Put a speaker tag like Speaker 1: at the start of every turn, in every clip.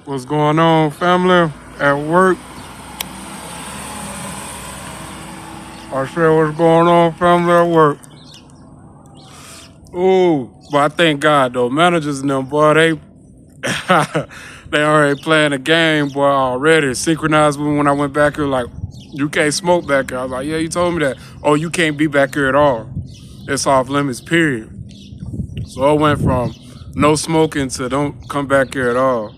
Speaker 1: What's going on, family? At work. I said, what's going on, family, at work? Ooh, but I thank God, though. Managers and them, boy, they already playing the game, boy, already. Synchronized with me when I went back here, like, you can't smoke back here. I was like, yeah, you told me that. Oh, you can't be back here at all. It's off limits, period. So it went from no smoking to don't come back here at all.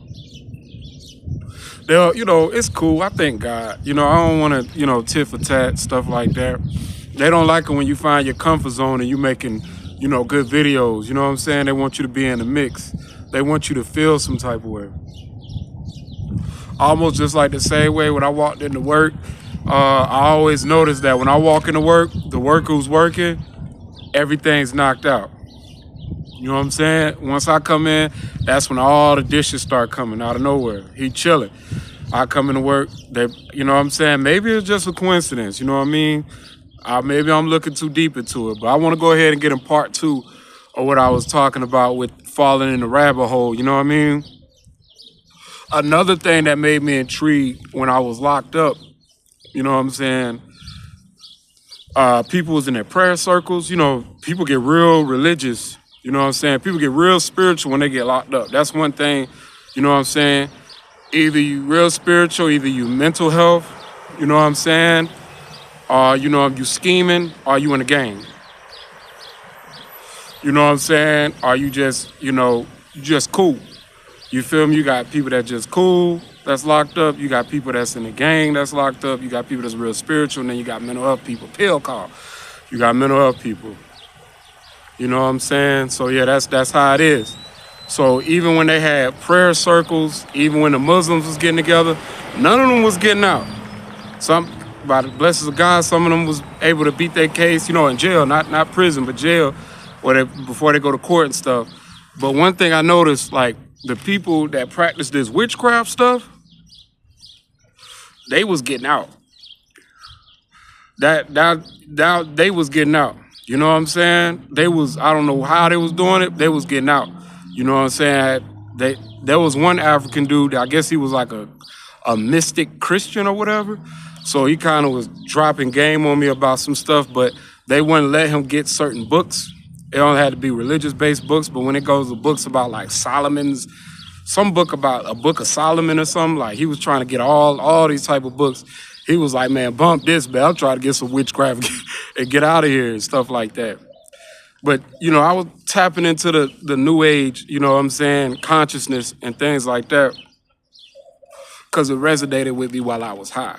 Speaker 1: It's cool. I thank God. I don't want to, tit for tat, stuff like that. They don't like it when you find your comfort zone and you making, good videos. You know what I'm saying? They want you to be in the mix. They want you to feel some type of way. Almost just like the same way when I walked into work, I always notice that when I walk into work, the worker who's working, everything's knocked out. You know what I'm saying? Once I come in, that's when all the dishes start coming out of nowhere. He chilling. I come into work, you know what I'm saying? Maybe it's just a coincidence, you know what I mean? Maybe I'm looking too deep into it, but I want to go ahead and get in part two of what I was talking about with falling in the rabbit hole, you know what I mean? Another thing that made me intrigued when I was locked up, you know what I'm saying? People was in their prayer circles, people get real religious, you know what I'm saying? People get real spiritual when they get locked up. That's one thing, you know what I'm saying? Either you real spiritual, either you mental health, you know what I'm saying? If you scheming, are you in a gang? You know what I'm saying? Are you just cool? You feel me? You got people that just cool, that's locked up. You got people that's in the gang that's locked up. You got people that's real spiritual, and then you got mental health people. Pill call. You got mental health people. You know what I'm saying? So yeah, that's how it is. So even when they had prayer circles, even when the Muslims was getting together, none of them was getting out. Some, by the blessings of God, some of them was able to beat their case, in jail, not prison, but jail, before they go to court and stuff. But one thing I noticed, like the people that practice this witchcraft stuff, they was getting out. That they was getting out. You know what I'm saying? I don't know how they was doing it, they was getting out. You know what I'm saying? There was one African dude, I guess he was like a mystic Christian or whatever. So he kind of was dropping game on me about some stuff, but they wouldn't let him get certain books. It only had to be religious-based books, but when it goes to books about like some book about a book of Solomon or something, like he was trying to get all these type of books. He was like, man, bump this, man. I'm trying to get some witchcraft and get out of here and stuff like that. But, I was tapping into the new age, you know what I'm saying, consciousness and things like that because it resonated with me while I was high.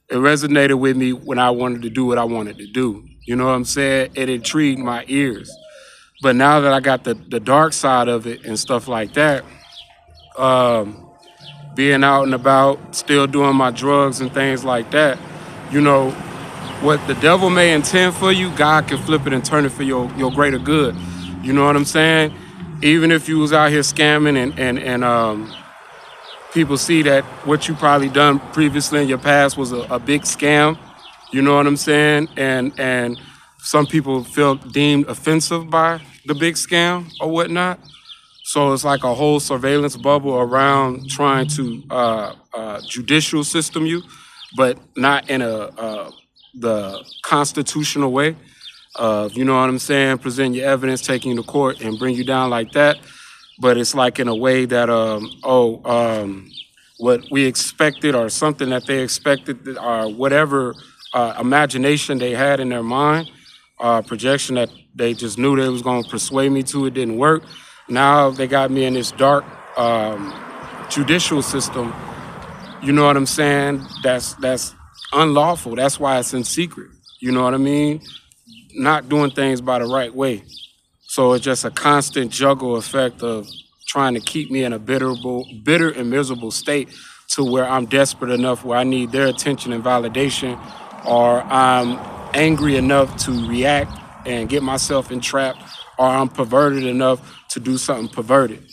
Speaker 1: It resonated with me when I wanted to do what I wanted to do. You know what I'm saying? It intrigued my ears. But now that I got the dark side of it and stuff like that, being out and about, still doing my drugs and things like that, what the devil may intend for you, God can flip it and turn it for your greater good. You know what I'm saying? Even if you was out here scamming and people see that what you probably done previously in your past was a big scam, you know what I'm saying? And some people feel deemed offensive by the big scam or whatnot. So it's like a whole surveillance bubble around trying to judicial system you, but not in the constitutional way. You know what I'm saying? Present your evidence, taking you to court and bring you down like that. But it's like in a way that, what we expected or something that they expected or whatever imagination they had in their mind, projection that they just knew they was going to persuade me to, it didn't work. Now they got me in this dark judicial system, you know what I'm saying? That's unlawful. That's why it's in secret. You know what I mean? Not doing things by the right way. So it's just a constant juggle effect of trying to keep me in a bitter and miserable state to where I'm desperate enough where I need their attention and validation, or I'm angry enough to react and get myself entrapped, or I'm perverted enough to do something perverted.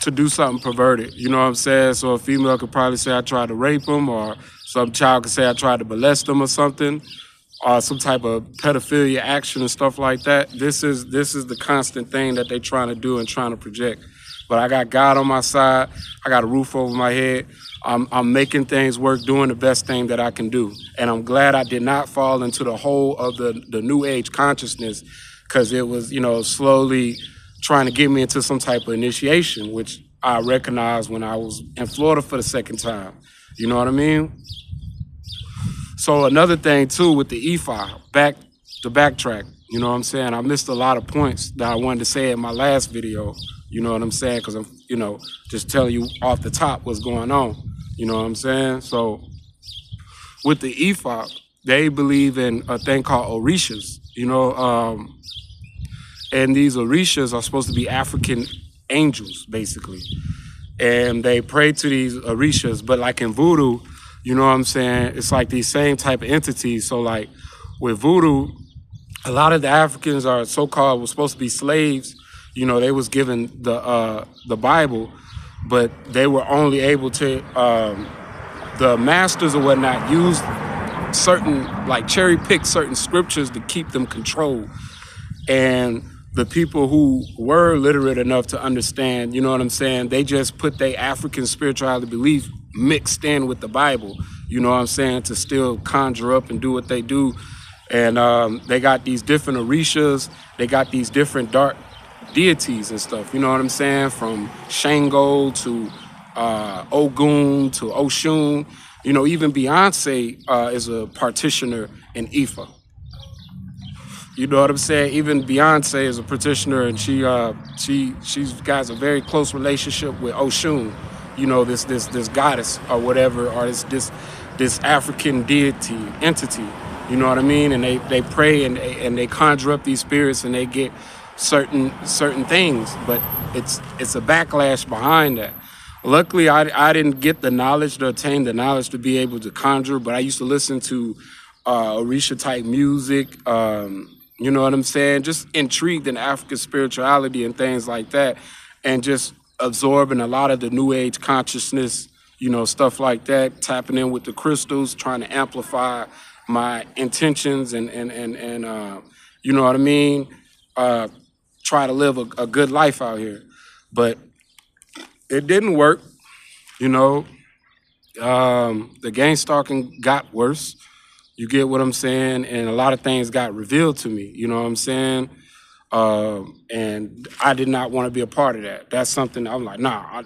Speaker 1: You know what I'm saying? So a female could probably say I tried to rape them, or some child could say I tried to molest them or something, or some type of pedophilia action and stuff like that. This is the constant thing that they're trying to do and trying to project. But I got God on my side. I got a roof over my head. I'm making things work, doing the best thing that I can do. And I'm glad I did not fall into the hole of the new age consciousness, because it was, slowly trying to get me into some type of initiation, which I recognized when I was in Florida for the second time. You know what I mean? So another thing too with the E5, backtrack, you know what I'm saying? I missed a lot of points that I wanted to say in my last video, you know what I'm saying? Because I'm, just telling you off the top what's going on, you know what I'm saying? So with the E5, they believe in a thing called Orishas, and these Orishas are supposed to be African angels, basically. And they pray to these Orishas, but like in voodoo, you know what I'm saying? It's like these same type of entities. So like with voodoo, a lot of the Africans are so-called, were supposed to be slaves. They was given the Bible, but they were only able to, the masters or whatnot, use certain, like cherry pick certain scriptures to keep them controlled. And the people who were literate enough to understand, you know what I'm saying, they just put their African spirituality belief mixed in with the Bible, you know what I'm saying, to still conjure up and do what they do. And they got these different Orishas, they got these different dark deities and stuff, you know what I'm saying, from Shango to Ogun to Oshun. Even Beyonce is a partitioner in Ifa. You know what I'm saying? Even Beyonce is a practitioner, and she's got a very close relationship with Oshun, this goddess or whatever, or this African deity entity. You know what I mean? And they pray and they conjure up these spirits and they get certain things, but it's a backlash behind that. Luckily, I didn't get the knowledge to attain the knowledge to be able to conjure, but I used to listen to Orisha type music. You know what I'm saying? Just intrigued in African spirituality and things like that, and just absorbing a lot of the new age consciousness, stuff like that, tapping in with the crystals, trying to amplify my intentions and you know what I mean? Try to live a good life out here. But it didn't work, the gang stalking got worse. You get what I'm saying? And a lot of things got revealed to me, you know what I'm saying? And I did not want to be a part of that. That's something I'm like, nah,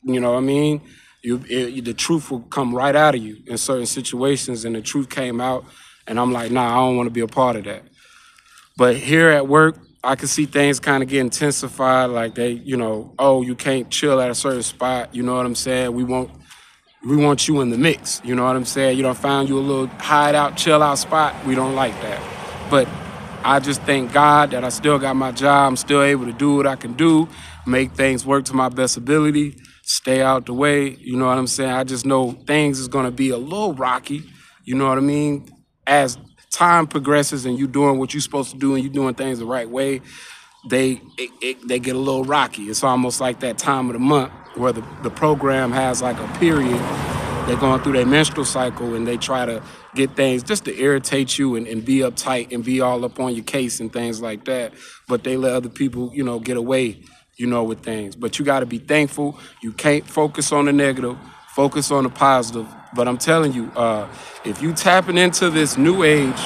Speaker 1: you know what I mean? The truth will come right out of you in certain situations, and the truth came out, and I'm like, nah, I don't want to be a part of that. But here at work, I can see things kind of get intensified, like they, oh, you can't chill at a certain spot, you know what I'm saying? We want you in the mix, you know what I'm saying? You done found you a little hideout, chill out spot. We don't like that. But I just thank God that I still got my job. I'm still able to do what I can do, make things work to my best ability, stay out the way, you know what I'm saying? I just know things is gonna be a little rocky, you know what I mean? As time progresses and you doing what you're supposed to do and you doing things the right way, they get a little rocky. It's almost like that time of the month where the program has like a period. They're going through their menstrual cycle and they try to get things just to irritate you and be uptight and be all up on your case and things like that. But they let other people, get away, with things. But you got to be thankful. You can't focus on the negative, focus on the positive. But I'm telling you, if you tapping into this new age,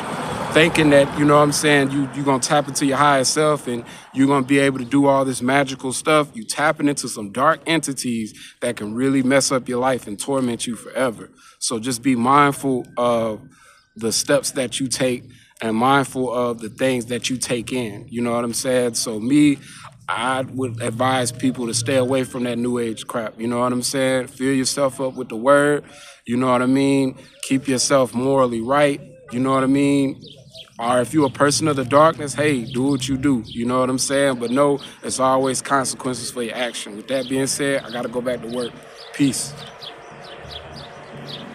Speaker 1: thinking that, you know what I'm saying, you're going to tap into your higher self and you're going to be able to do all this magical stuff, you tapping into some dark entities that can really mess up your life and torment you forever. So just be mindful of the steps that you take and mindful of the things that you take in. You know what I'm saying? So I would advise people to stay away from that new age crap. You know what I'm saying? Fill yourself up with the word. You know what I mean? Keep yourself morally right. You know what I mean? Or if you're a person of the darkness, hey, do what you do. You know what I'm saying? But no, there's always consequences for your action. With that being said, I got to go back to work. Peace.